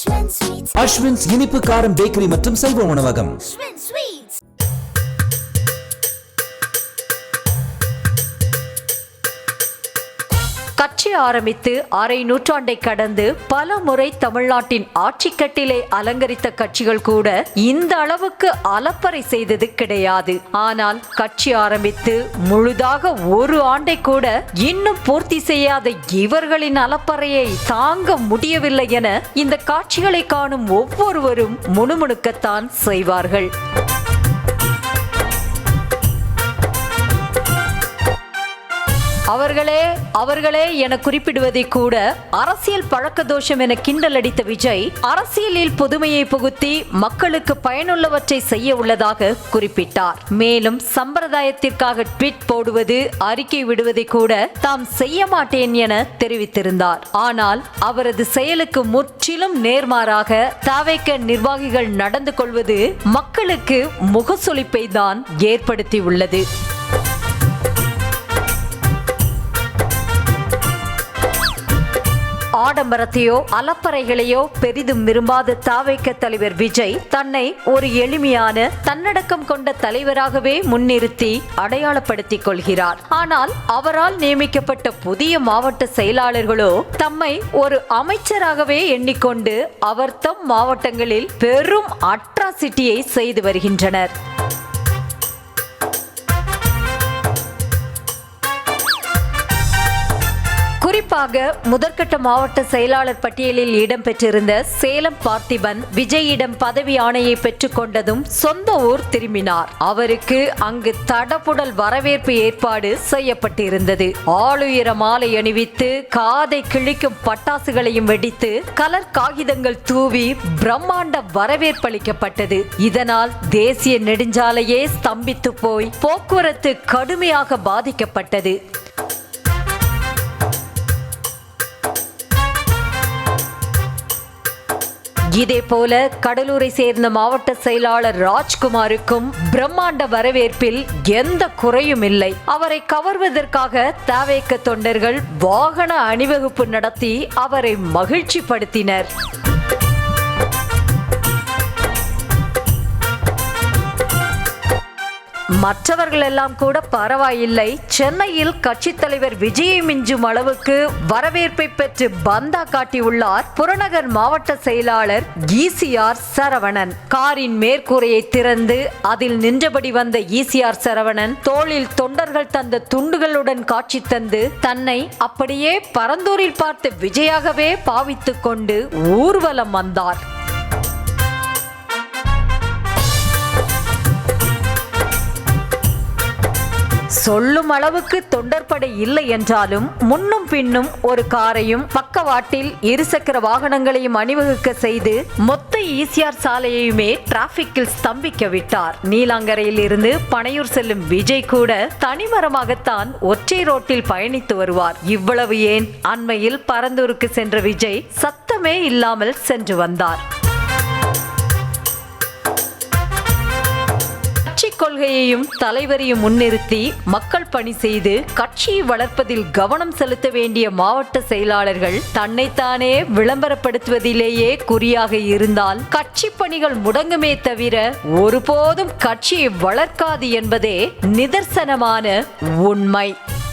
அஸ்வின்ஸ் இனிப்பு காரம் பேக்கரி மற்றும் சைவ உணவகம். கட்சி ஆரம்பித்து அரை நூற்றாண்டை கடந்து பல முறை தமிழ்நாட்டின் ஆட்சிக்கட்டிலே அலங்கரித்த கட்சிகள் கூட இந்த அளவுக்கு அலப்பறை செய்தது கிடையாது. ஆனால் கட்சி ஆரம்பித்து முழுதாக ஒரு ஆண்டை கூட இன்னும் பூர்த்தி செய்யாத இவர்களின் அலப்பறையை தாங்க முடியவில்லை என இந்த காட்சிகளை காணும் ஒவ்வொருவரும் முணுமுணுக்கத்தான் செய்வார்கள். அவர்களே என குறிப்பிடுவதை கூட அரசியல் பழக்க தோஷம் என கிண்டல் அடித்த விஜய் அரசியலில் புதுமையை புகுத்தி மக்களுக்கு பயனுள்ளவற்றை செய்ய உள்ளதாக குறிப்பிட்டார். மேலும் சம்பிரதாயத்திற்காக ட்வீட் போடுவது, அறிக்கை விடுவதை கூட தாம் செய்ய மாட்டேன் என தெரிவித்திருந்தார். ஆனால் அவரது செயலுக்கு முற்றிலும் நேர்மாறாக தவிக நிர்வாகிகள் நடந்து கொள்வது மக்களுக்கு முகசொலிப்பை தான் ஏற்படுத்தியுள்ளது. ஆடம்பரத்தையோ அலப்பறைகளையோ பெரிதும் விரும்பாத தவிக தலைவர் விஜய் தன்னை ஒரு எளிமையான தன்னடக்கம் கொண்ட தலைவராகவே முன்னிறுத்தி அடையாளப்படுத்திக் கொள்கிறார். ஆனால் அவரால் நியமிக்கப்பட்ட புதிய மாவட்ட செயலாளர்களோ தம்மை ஒரு அமைச்சராகவே எண்ணிக்கொண்டு அவர் தம் மாவட்டங்களில் பெரும் அட்ராசிட்டியை செய்து வருகின்றனர். குறிப்பாக முதற்கட்ட மாவட்ட செயலாளர் பட்டியலில் இடம்பெற்றிருந்த சேலம் பார்த்திபன் விஜயிடம் பதவி ஆணையை பெற்றுக் கொண்டதும் சொந்த ஊர் திரும்பினார். அவருக்கு அங்கு தடபுடல் வரவேற்பு ஏற்பாடு செய்யப்பட்டிருந்தது. ஆளுயர மாலை அணிவித்து காதை கிழிக்கும் பட்டாசுகளையும் வெடித்து கலர் காகிதங்கள் தூவி பிரம்மாண்ட வரவேற்பளிக்கப்பட்டது. இதனால் தேசிய நெடுஞ்சாலையே ஸ்தம்பித்து போய் போக்குவரத்து கடுமையாக பாதிக்கப்பட்டது. இதே போல கடலூரை சேர்ந்த மாவட்ட செயலாளர் ராஜ்குமாருக்கும் பிரம்மாண்ட வரவேற்பில் எந்த குறையும் இல்லை. அவரை கவர்வதற்காக தவிக தொண்டர்கள் வாகன அணிவகுப்பு நடத்தி அவரை மகிழ்ச்சிப்படுத்தினர். மற்றவர்கள் எல்லாம் கூட பரவாயில்லை, சென்னையில் கட்சி தலைவர் விஜயை மிஞ்சும் அளவுக்கு வரவேற்பை பெற்று பந்தா காட்டியுள்ளார் புறநகர் மாவட்ட செயலாளர் ஈசிஆர் சரவணன். காரின் மேற்கூரையை திறந்து அதில் நின்றபடி வந்த ஈசிஆர் சரவணன் தோளில் தொண்டர்கள் தந்த துண்டுகளுடன் காட்சி தந்து தன்னை அப்படியே பரந்தூரில் பார்த்த விஜயாகவே பாவித்துக் கொண்டு ஊர்வலம் வந்தார். சொல்லும் அளவுக்கு தொண்டர்படை இல்லை என்றாலும் முன்னும் பின்னும் ஒரு காரையும் பக்கவாட்டில் இருசக்கர வாகனங்களையும் அணிவகுக்க செய்து மொத்த ஈசிஆர் சாலையுமே டிராபிக்கில் ஸ்தம்பிக்க விட்டார். நீலாங்கரையில் இருந்து பனையூர் செல்லும் விஜய் கூட தனிமரமாகத்தான் ஒற்றை ரோட்டில் பயணித்து வருவார். இவ்வளவு ஏன், அண்மையில் பரந்தூருக்கு சென்ற விஜய் சத்தமே இல்லாமல் சென்று வந்தார். கொள்கையையும் தலைவரையும் முன்னிறுத்தி மக்கள் பணி செய்து கட்சியை வளர்ப்பதில் கவனம் செலுத்த வேண்டிய மாவட்ட செயலாளர்கள் தன்னைத்தானே விளம்பரப்படுத்துவதிலேயே குறியாக இருந்தால் கட்சி பணிகள் முடங்குமே தவிர ஒருபோதும் கட்சியை வளர்க்காது என்பதே நிதர்சனமான உண்மை.